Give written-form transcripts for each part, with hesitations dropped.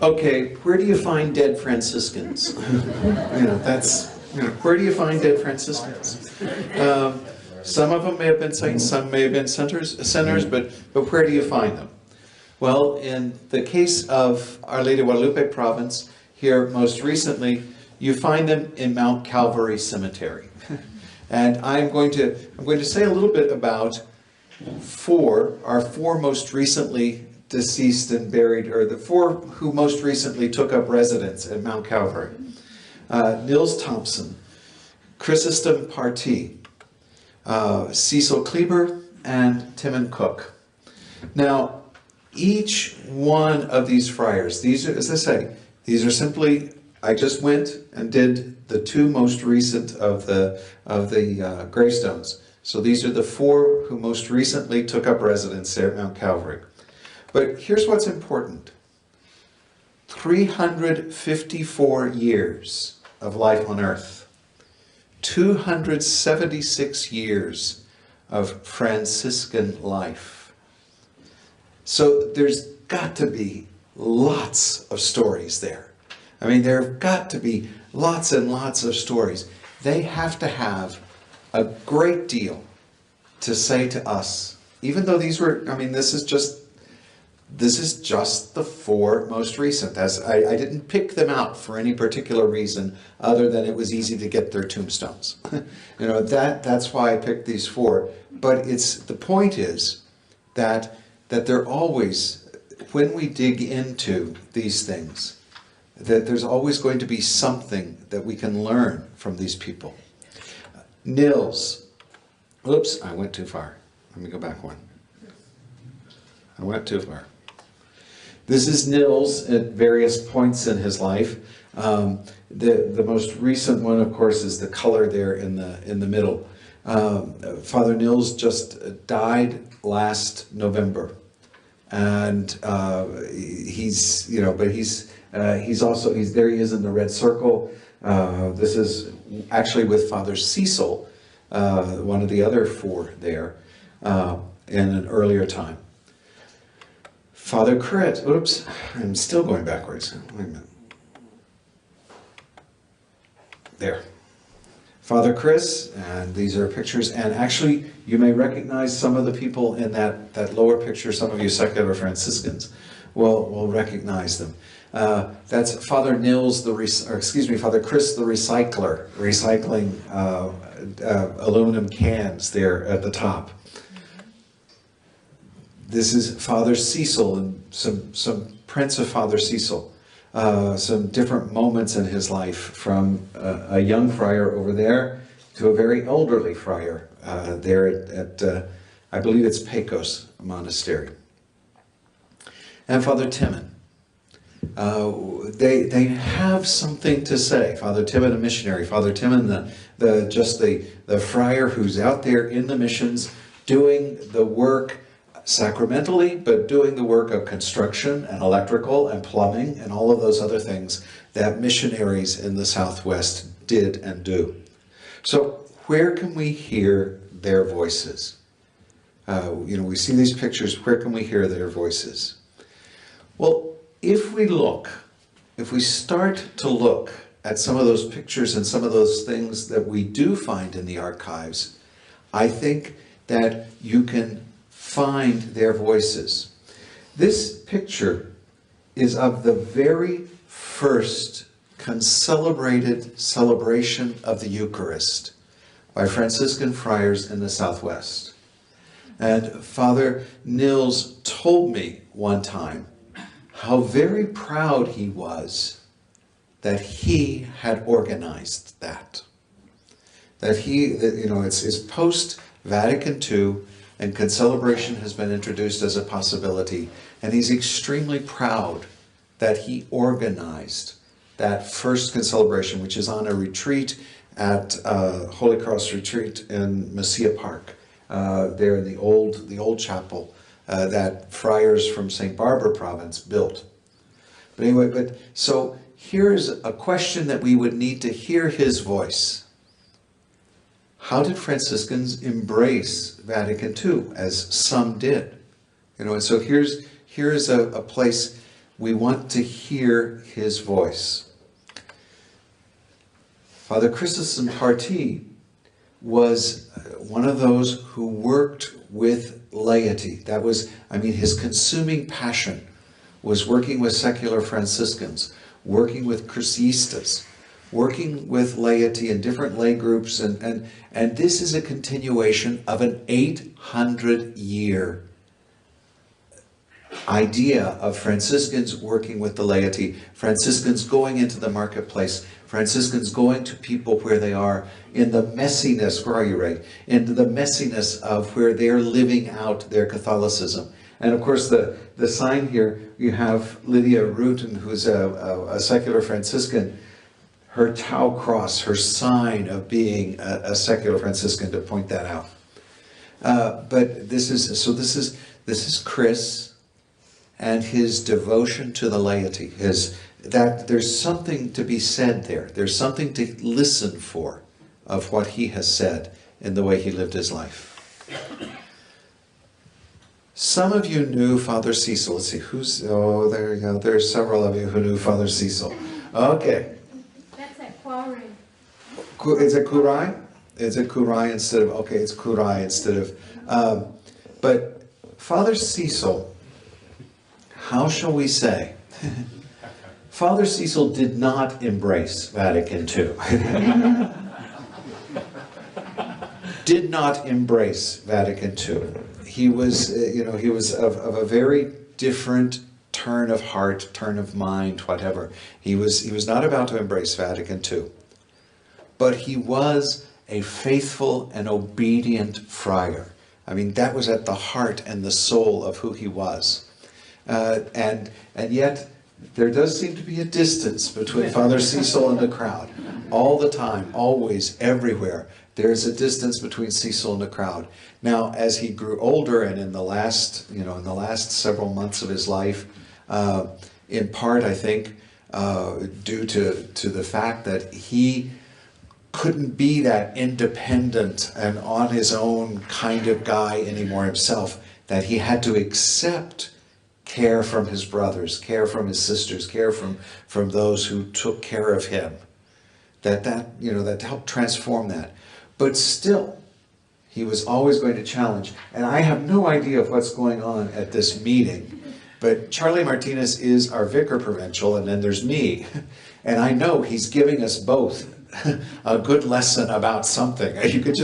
Okay, where do you find dead Franciscans? Where do you find dead Franciscans? Some of them may have been saints, some may have been sinners, but where do you find them? Well, in the case of Our Lady of Guadalupe province, here most recently, you find them in Mount Calvary Cemetery. And I'm going to say a little bit about our four most recently deceased and buried, or the four who most recently took up residence at Mount Calvary. Nils Thompson, Chrysostom Partee, Cecil Kleber, and Timon Cook. Now, each one of these friars, these are, as I say, these are simply, I just went and did the two most recent of the gravestones. So these are the four who most recently took up residence there at Mount Calvary. But here's what's important. 354 years of life on earth. 276 years of Franciscan life. So there's got to be lots of stories there. I mean, there have got to be lots and lots of stories. They have to have a great deal to say to us. Even though these were, I mean, this is just the four most recent. I didn't pick them out for any particular reason other than it was easy to get their tombstones. That's why I picked these four. But the point is that they're always, when we dig into these things, that there's always going to be something that we can learn from these people. Nils. Oops, I went too far. Let me go back one. I went too far. This is Nils at various points in his life. The most recent one, of course, is the color there in the middle. Father Nils just died last November, and he's there. He is in the red circle. This is actually with Father Cecil, one of the other four there, in an earlier time. Father Chris, oops, I'm still going backwards. Wait a minute. There. Father Chris, and these are pictures, and actually you may recognize some of the people in that lower picture. Some of you secular Franciscans will recognize them. That's Father Nils, Father Chris the recycler, recycling aluminum cans there at the top. This is Father Cecil and some prints of Father Cecil. Some different moments in his life, from a young friar over there to a very elderly friar there at I believe it's Pecos Monastery. And Father Timon. They have something to say. Father Timon, a missionary. Father Timon, the friar who's out there in the missions doing the work sacramentally, but doing the work of construction and electrical and plumbing and all of those other things that missionaries in the Southwest did and do. So where can we hear their voices? We see these pictures. Where can we hear their voices? Well, if we start to look at some of those pictures and some of those things that we do find in the archives, I think that you can find their voices. This picture is of the very first concelebrated celebration of the Eucharist by Franciscan friars in the Southwest. And Father Nils told me one time how very proud he was that he had organized that. It's post-Vatican II, and concelebration has been introduced as a possibility, and he's extremely proud that he organized that first concelebration, which is on a retreat at Holy Cross Retreat in Mesilla Park, there in the old chapel that friars from St. Barbara province built. But anyway, so here's a question that we would need to hear his voice. How did Franciscans embrace Vatican II, as some did? And so here's a place We want to hear his voice. Father Chrysostom Harty was one of those who worked with laity. That was, his consuming passion was working with secular Franciscans, working with cursistas, working with laity in different lay groups, and this is a continuation of an 800-year idea of Franciscans working with the laity, Franciscans going into the marketplace, Franciscans going to people where they are, in the messiness, where are you, Ray? Into the messiness of where they're living out their Catholicism. And of course the sign here, you have Lydia Rutten, who's a secular Franciscan, her Tau cross, her sign of being a secular Franciscan, to point that out. But this is Chris and his devotion to the laity. That there's something to be said there. There's something to listen for of what he has said in the way he lived his life. Some of you knew Father Cecil. Let's see, there you go. There's several of you who knew Father Cecil. Okay. That's at Quarry. Is it Kurai? Is it Kurai instead of, okay, it's Kurai instead of, but Father Cecil, how shall we say? Father Cecil did not embrace Vatican II. Did not embrace Vatican II. He was, he was of a very different turn of heart, turn of mind, whatever. He was not about to embrace Vatican II. But he was a faithful and obedient friar. That was at the heart and the soul of who he was. And yet, there does seem to be a distance between Father Cecil and the crowd. All the time, always, everywhere, there's a distance between Cecil and the crowd. Now, as he grew older, and in the last several months of his life, in part, I think, due to the fact that he couldn't be that independent and on his own kind of guy anymore himself, that he had to accept care from his brothers, care from his sisters, care from those who took care of him. That helped transform that. But still, he was always going to challenge. And I have no idea of what's going on at this meeting, but Charlie Martinez is our vicar provincial, and then there's me. And I know he's giving us both a good lesson about something. You could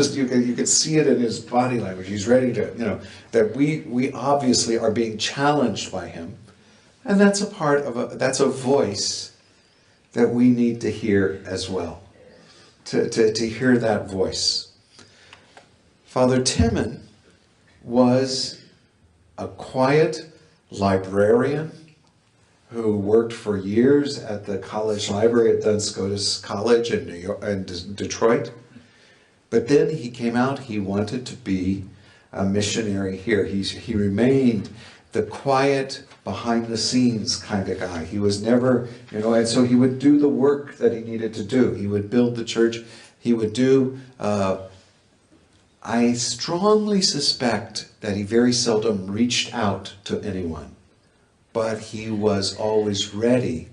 see it in his body language. He's ready to, that we obviously are being challenged by him. And that's that's a voice that we need to hear as well. To hear that voice. Father Timon was a quiet librarian who worked for years at the college library at Duns Scotus College in Detroit. But then he came out, he wanted to be a missionary here. He remained the quiet, behind-the-scenes kind of guy. He was never, and so he would do the work that he needed to do. He would build the church. He would do, I strongly suspect that he very seldom reached out to anyone, but he was always ready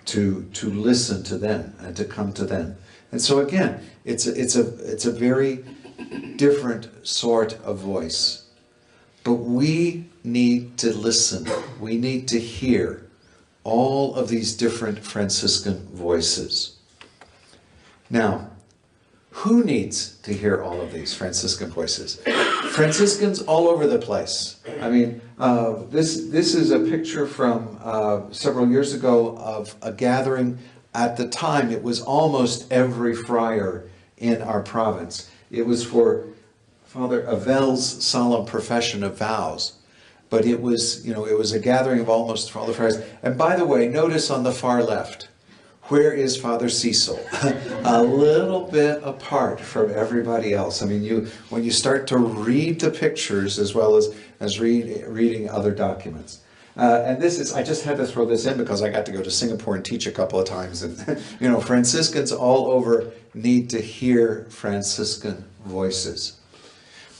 to listen to them and to come to them. And so again, it's a very different sort of voice. But we need to listen. We need to hear all of these different Franciscan voices. Now, who needs to hear all of these Franciscan voices? Franciscans all over the place. This is a picture from several years ago of a gathering. At the time, it was almost every friar in our province. It was for Father Avel's solemn profession of vows. But it was a gathering of almost all the friars. And by the way, notice on the far left, where is Father Cecil? A little bit apart from everybody else. When you start to read the pictures as well as reading other documents. And I just had to throw this in because I got to go to Singapore and teach a couple of times. And, Franciscans all over need to hear Franciscan voices.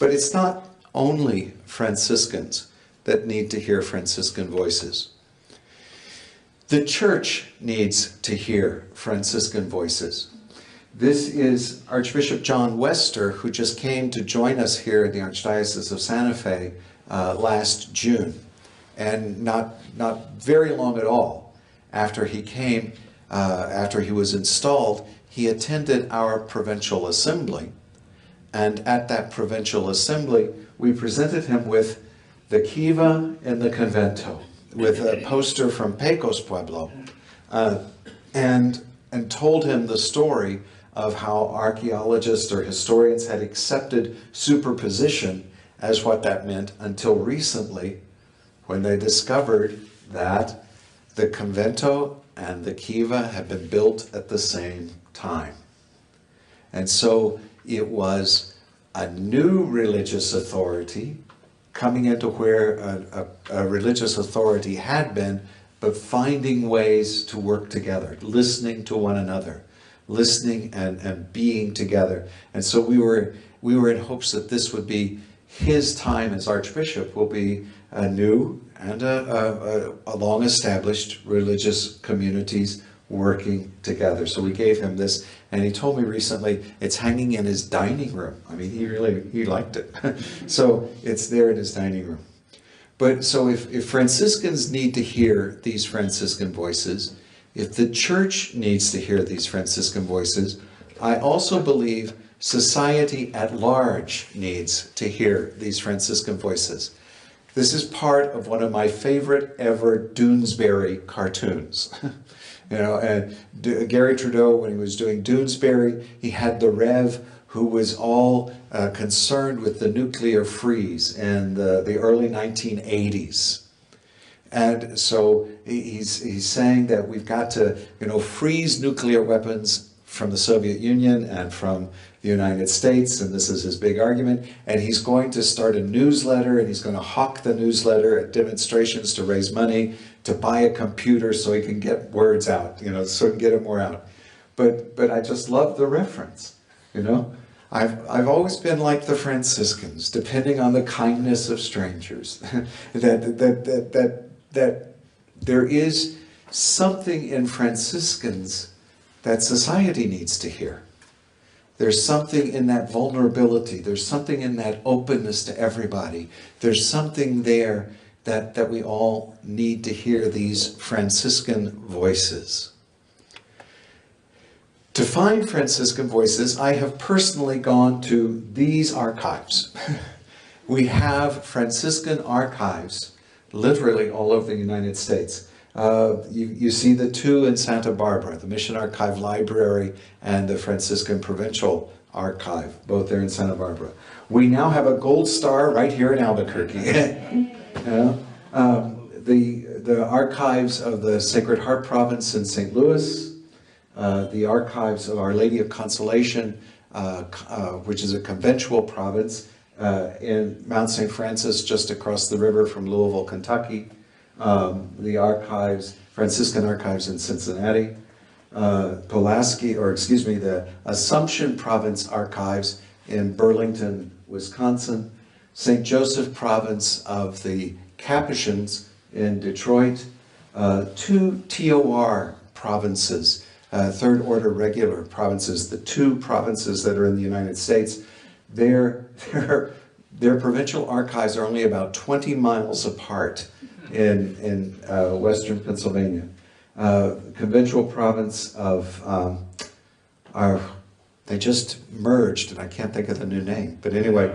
But it's not only Franciscans that need to hear Franciscan voices. The church needs to hear Franciscan voices. This is Archbishop John Wester, who just came to join us here in the Archdiocese of Santa Fe last June. And not very long at all after he came, after he was installed, he attended our provincial assembly. And at that provincial assembly, we presented him with the kiva and the convento, with a poster from Pecos Pueblo, and told him the story of how archaeologists or historians had accepted superposition as what that meant until recently, when they discovered that the convento and the kiva had been built at the same time. And so it was a new religious authority coming into where a religious authority had been, but finding ways to work together, listening to one another, listening and being together. And so we were in hopes that this would be his time as Archbishop, will be a new and a long-established religious communities working together. So we gave him this, and he told me recently it's hanging in his dining room. I mean, he liked it. So it's there in his dining room. But so if Franciscans need to hear these Franciscan voices, if the church needs to hear these Franciscan voices, I also believe society at large needs to hear these Franciscan voices. This is part of one of my favorite ever Doonesbury cartoons. You know, and Gary Trudeau, when he was doing Doonesbury, he had the Rev who was all concerned with the nuclear freeze in the early 1980s. And so he's saying that we've got to, you know, freeze nuclear weapons from the Soviet Union and from the United States, and this is his big argument. And he's going to start a newsletter, and he's going to hawk the newsletter at demonstrations to raise money to buy a computer so he can get words out, you know, so he can get it more out. But I just love the reference, you know. I've always been like the Franciscans, depending on the kindness of strangers. that there is something in Franciscans that society needs to hear. There's something in that vulnerability. There's something in that openness to everybody. There's something there that we all need to hear, these Franciscan voices. To find Franciscan voices, I have personally gone to these archives. We have Franciscan archives literally all over the United States. You see the two in Santa Barbara, the Mission Archive Library and the Franciscan Provincial Archive, both there in Santa Barbara. We now have a gold star right here in Albuquerque. The archives of the Sacred Heart Province in St. Louis, the archives of Our Lady of Consolation, which is a conventual province in Mount St. Francis, just across the river from Louisville, Kentucky. The archives, Franciscan archives in Cincinnati, the Assumption Province archives in Burlington, Wisconsin, St. Joseph Province of the Capuchins in Detroit, two TOR provinces, Third Order Regular provinces, the two provinces that are in the United States. Their provincial archives are only about 20 miles apart in western Pennsylvania. Conventual province of, they just merged, and I can't think of the new name, but anyway.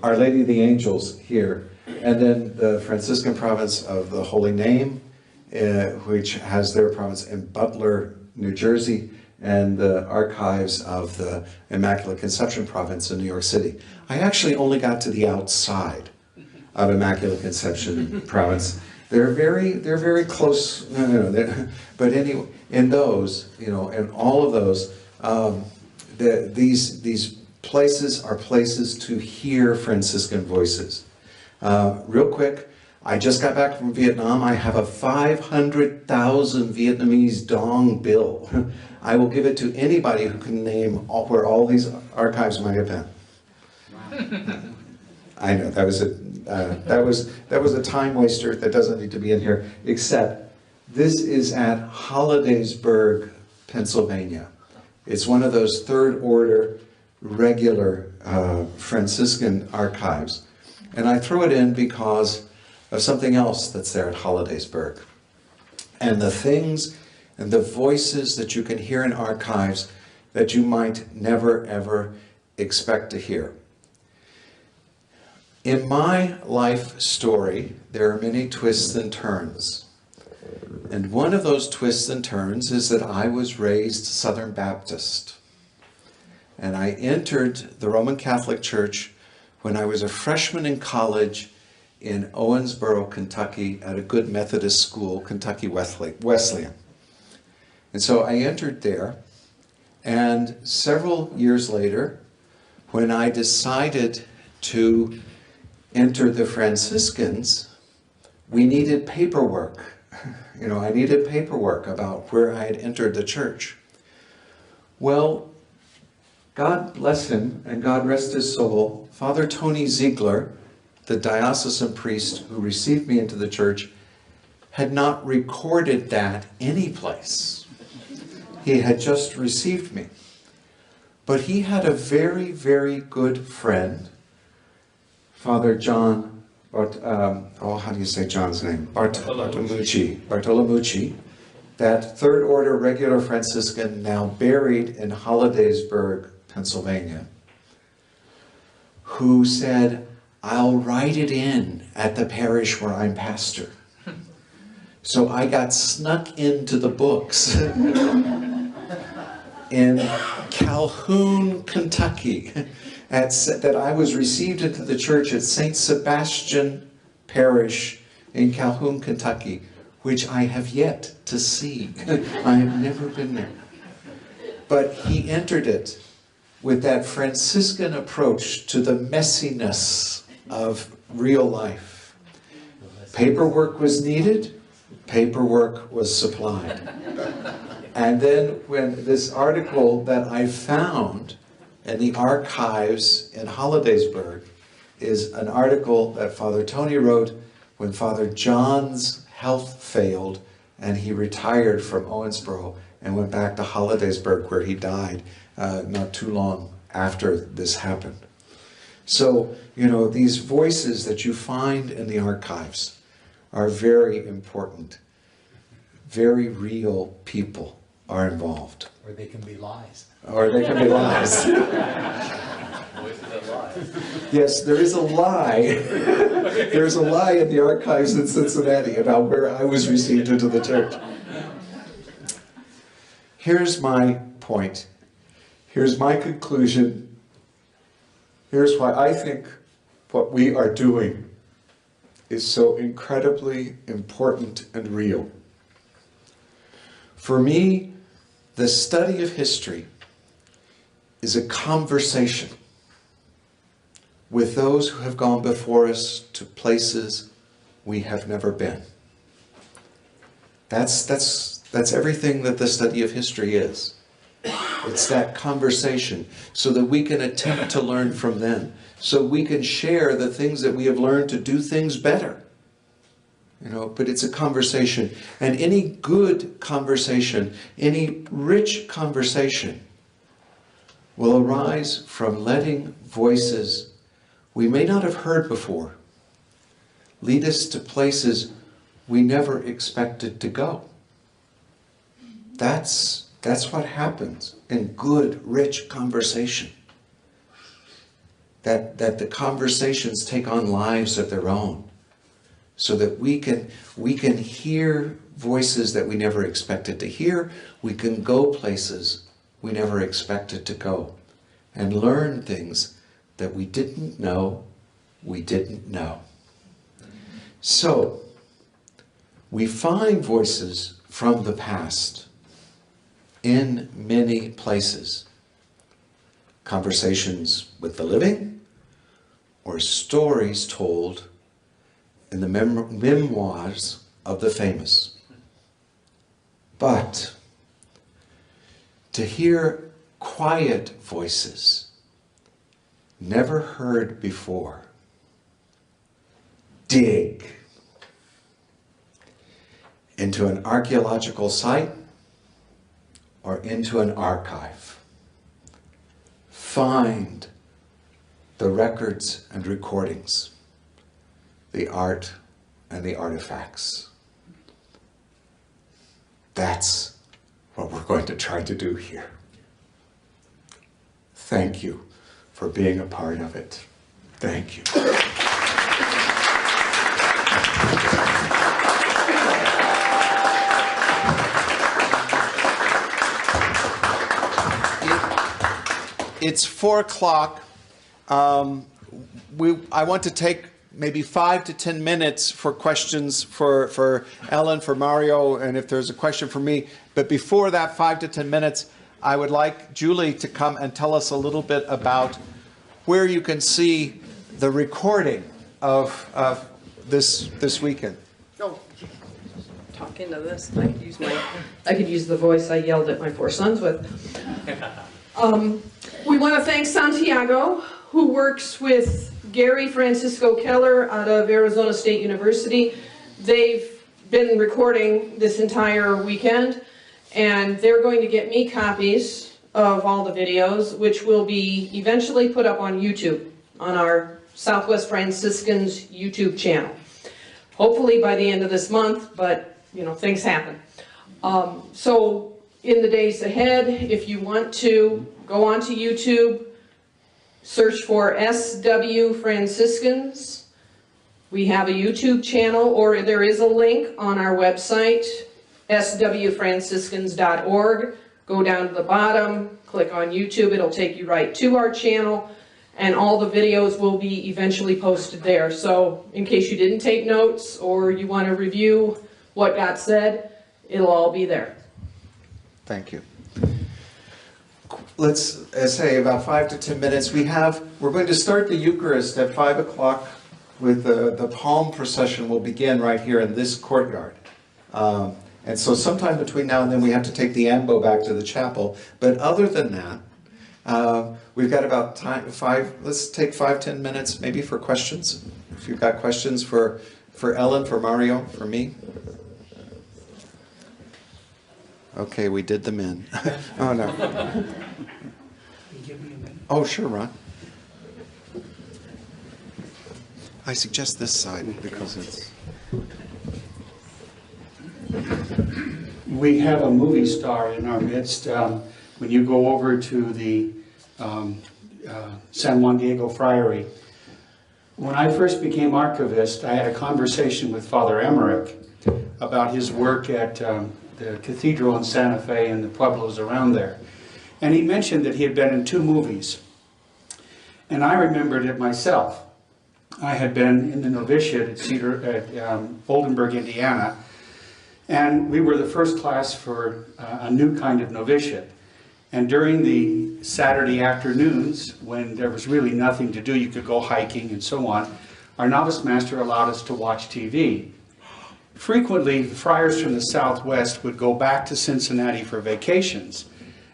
Our Lady of the Angels here. And then the Franciscan province of the Holy Name, which has their province in Butler, New Jersey, and the archives of the Immaculate Conception province in New York City. I actually only got to the outside of Immaculate Conception province. They're very close, but anyway, in those, in all of those, these places are places to hear Franciscan voices. Real quick, I just got back from Vietnam. I have a 500,000 Vietnamese dong bill. I will give it to anybody who can name where all these archives might have been. I know that was a time waster that doesn't need to be in here. Except This is at Hollidaysburg, Pennsylvania. It's one of those third order regular Franciscan archives. And I throw it in because of something else that's there at Hollidaysburg. And the things and the voices that you can hear in archives that you might never ever expect to hear. In my life story, there are many twists and turns. And one of those twists and turns is that I was raised Southern Baptist. And I entered the Roman Catholic Church when I was a freshman in college in Owensboro, Kentucky, at a good Methodist school, Kentucky Wesleyan. And so I entered there, and several years later, when I decided to enter the Franciscans, we needed paperwork. I needed paperwork about where I had entered the church. Well, God bless him and God rest his soul, Father Tony Ziegler, the diocesan priest who received me into the church, had not recorded that anyplace. He had just received me. But he had a very, very good friend, Father John, how do you say John's name? Bartolomucci, that third order regular Franciscan now buried in Hollidaysburg, Pennsylvania, who said, I'll write it in at the parish where I'm pastor. So I got snuck into the books in Calhoun, Kentucky, that I was received into the church at St. Sebastian Parish in Calhoun, Kentucky, which I have yet to see. I have never been there. But he entered it with that Franciscan approach to the messiness of real life. Paperwork was needed, paperwork was supplied. And then when this article that I found in the archives in Hollidaysburg is an article that Father Tony wrote when Father John's health failed and he retired from Owensboro and went back to Hollidaysburg where he died not too long after this happened. So, these voices that you find in the archives are very important. Very real people are involved. Or they can be lies. Or they can be lies. Yes, there is a lie. There's a lie in the archives in Cincinnati about where I was received into the church. Here's my point. Here's my conclusion. Here's why I think what we are doing is so incredibly important and real. For me, the study of history is a conversation with those who have gone before us to places we have never been. That's everything that the study of history is. It's that conversation so that we can attempt to learn from them, so we can share the things that we have learned to do things better. But it's a conversation. And any good conversation, any rich conversation will arise from letting voices we may not have heard before lead us to places we never expected to go. That's what happens in good, rich conversation. That the conversations take on lives of their own, so that we can hear voices that we never expected to hear. We can go places we never expected to go, and learn things that we didn't know we didn't know. So, we find voices from the past in many places. Conversations with the living, or stories told in the memoirs of the famous. But to hear quiet voices never heard before, dig, into an archaeological site or into an archive. Find the records and recordings, the art and the artifacts. That's what we're going to try to do here. Thank you for being a part of it. Thank you. It's 4 o'clock. I want to take maybe 5 to 10 minutes for questions for Ellen, for Mario, and if there's a question for me. But before that 5 to 10 minutes, I would like Julie to come and tell us a little bit about where you can see the recording of this weekend. Oh, talk into this. I could use the voice I yelled at my 4 sons with. We want to thank Santiago, who works with Gary Francisco Keller out of Arizona State University. They've been recording this entire weekend, and they're going to get me copies of all the videos, which will be eventually put up on YouTube, on our Southwest Franciscans YouTube channel. Hopefully by the end of this month, but you know, things happen. So in the days ahead, if you want to go onto YouTube, search for SW Franciscans. We have a YouTube channel, or there is a link on our website, swfranciscans.org. Go down to the bottom, click on YouTube, it'll take you right to our channel, and all the videos will be eventually posted there. So in case you didn't take notes or you want to review what got said, it'll all be there. Thank you. Let's say about 5 to 10 minutes. We're going to start the Eucharist at 5 o'clock with the palm procession will begin right here in this courtyard. And so sometime between now and then we have to take the ambo back to the chapel. But other than that, we've got about let's take 5-10 minutes maybe for questions. If you've got questions for Ellen, for Mario, for me. Okay, we did them in. Oh, no. Oh, sure, Ron. I suggest this side because it's... We have a movie star in our midst. When you go over to the San Juan Diego Friary, when I first became archivist, I had a conversation with Father Emmerich about his work at the cathedral in Santa Fe and the pueblos around there. And he mentioned that he had been in 2 movies. And I remembered it myself. I had been in the novitiate at Oldenburg, Indiana, and we were the first class for a new kind of novitiate. And during the Saturday afternoons, when there was really nothing to do, you could go hiking and so on, our novice master allowed us to watch TV. Frequently, the friars from the Southwest would go back to Cincinnati for vacations.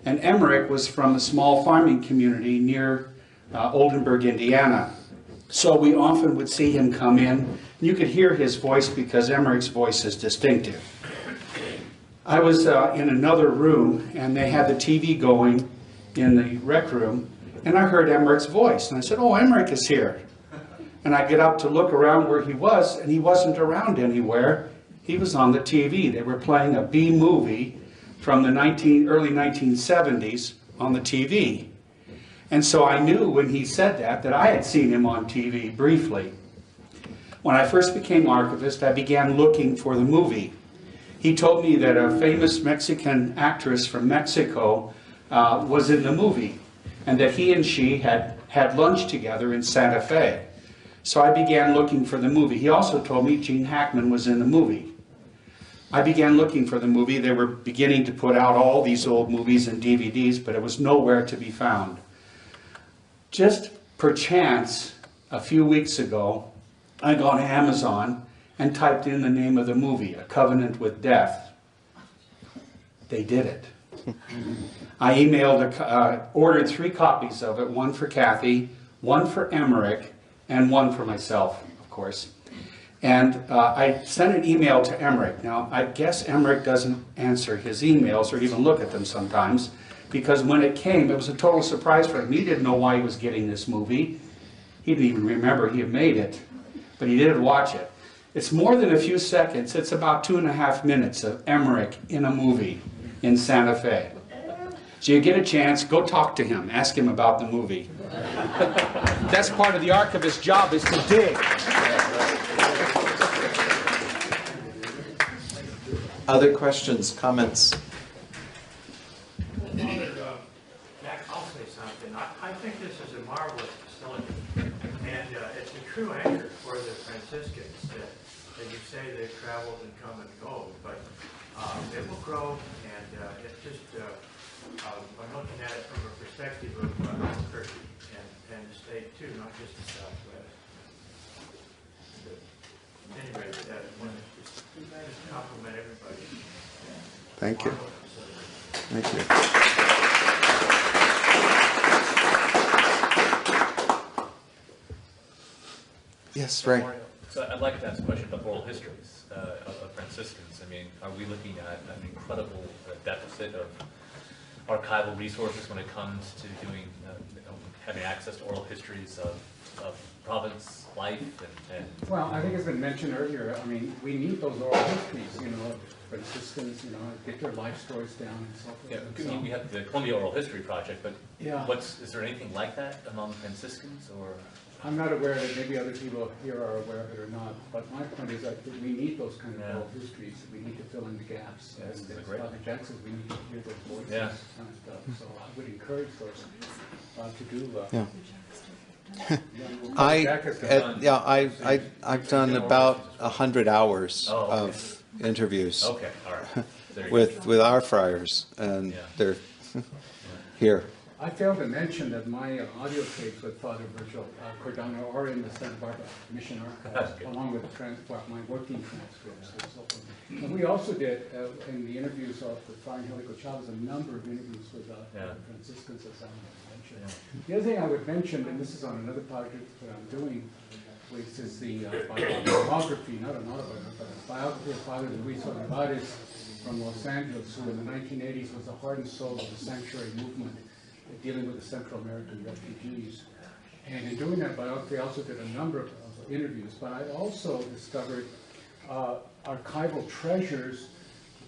And Emmerich was from a small farming community near Oldenburg, Indiana. So we often would see him come in. You could hear his voice because Emmerich's voice is distinctive. I was in another room, and they had the TV going in the rec room, and I heard Emmerich's voice. And I said, "Oh, Emmerich is here." And I get up to look around where he was, and he wasn't around anywhere. He was on the TV. They were playing a B movie from the early 1970s on the TV. And so I knew when he said that I had seen him on TV briefly. When I first became archivist, I began looking for the movie. He told me that a famous Mexican actress from Mexico was in the movie, and that he and she had had lunch together in Santa Fe. So I began looking for the movie. He also told me Gene Hackman was in the movie. I began looking for the movie. They were beginning to put out all these old movies and DVDs, but it was nowhere to be found. Just perchance, a few weeks ago, I got to Amazon and typed in the name of the movie, A Covenant with Death. They did it. I ordered 3 copies of it, one for Kathy, one for Emmerich, and one for myself, of course. And I sent an email to Emmerich. Now, I guess Emmerich doesn't answer his emails or even look at them sometimes, because when it came, it was a total surprise for him. He didn't know why he was getting this movie. He didn't even remember he had made it, but he did watch it. It's more than a few seconds. It's about 2.5 minutes of Emmerich in a movie in Santa Fe. So you get a chance, go talk to him, ask him about the movie. That's part of the archivist's job, is to dig. Other questions, comments? Jack, I'll say something. I think this is a marvelous facility, and it's a true anchor for the Franciscans that you say they've traveled and come and go, but it will grow, and it's just, I'm looking at it from a perspective of Albuquerque and the state too, not just the Southwest. But anyway, I want to just compliment everybody. Thank you. Thank you. Yes, Ray. So I'd like to ask a question about oral histories of Franciscans. I mean, are we looking at an incredible deficit of archival resources when it comes to doing, having access to oral histories of province life and Well, I think it's been mentioned earlier, I mean, we need those oral histories, you know, of Franciscans, you know, get their life stories down and so forth. yeah, And so, we have the Columbia Oral History Project, but Yeah. is there anything like that among Franciscans, or? I'm not aware that maybe other people here are aware of it or not, but my point is that we need those kind of Yeah. oral histories, we need to fill in the gaps. Yeah, this is And a as great Father Jack says, we need to hear those voices, Yeah. kind of stuff, so I would encourage those to do. Yeah. Father Jack has done- I've done about 100 hours Oh, okay. of interviews Okay, all right. There you with our friars, and Yeah. they're here. I failed to mention that my audio tapes with Father Virgil Cordano are in the Santa Barbara Mission That's Archives, good. along with my working transcripts and so forth. And we also did, in the interviews of the Friar Angelico Chavez, a number of interviews with Yeah. Franciscans, as I mentioned. The other thing I would mention, and this is on another project that I'm doing, which is the biography, not an autobiography, but a biography of Father Luis Olivares from Los Angeles, who in the 1980s was the heart and soul of the sanctuary movement dealing with the Central American refugees. And in doing that biography, I also did a number of interviews, but I also discovered archival treasures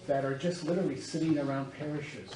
that are just literally sitting around parishes.